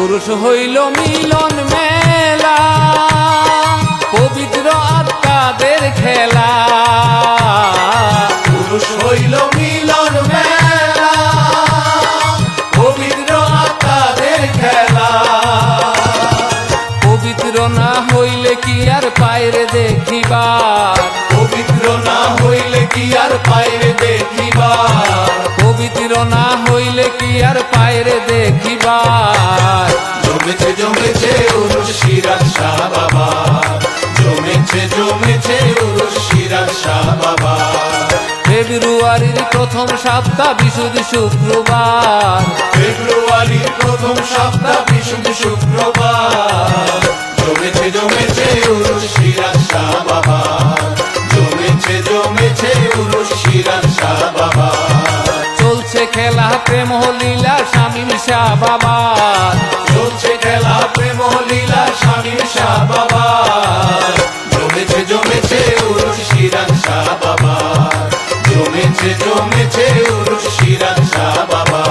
উরুষ হইল মিলন মেলা, পবিত্র আত্মাদের খেলা। পুরুষ হইল মিলন মেলা, পবিত্র আত্মাদের খেলা। পবিত্র না হইলে কি আর পায়রে দেখিবার, পবিত্র না হইলে কি আর পায়রে দেখিবার, পবিত্র না হইলে কি আর পায়রে দেখিবার। জমেছে জমেছে উরুষ সিরাজ শাহ বাবা, জমেছে জমেছে উরুষ সিরাজ শাহ বাবা। ফেব্রুয়ারির প্রথম সপ্তাহ বিশুদ্ধ শুক্রবার, ফেব্রুয়ারির প্রথম সপ্তাহ বিশুদ্ধ শুক্রবার। জমেছে জমেছে উরুষ সিরাজ শাহ বাবা, জমেছে জমেছে উরুষ সিরাজ শাহ বাবা। চলছে খেলা প্রেম লীলা শামীম শাহ বাবা, চলছে খেলা প্রেম লীলা শামীম শাহ বাবা। জমেছে জমেছে উরুষ সিরাজ শাহ বাবা, জমেছে জমেছে উরুষ সিরাজ শাহ বাবা।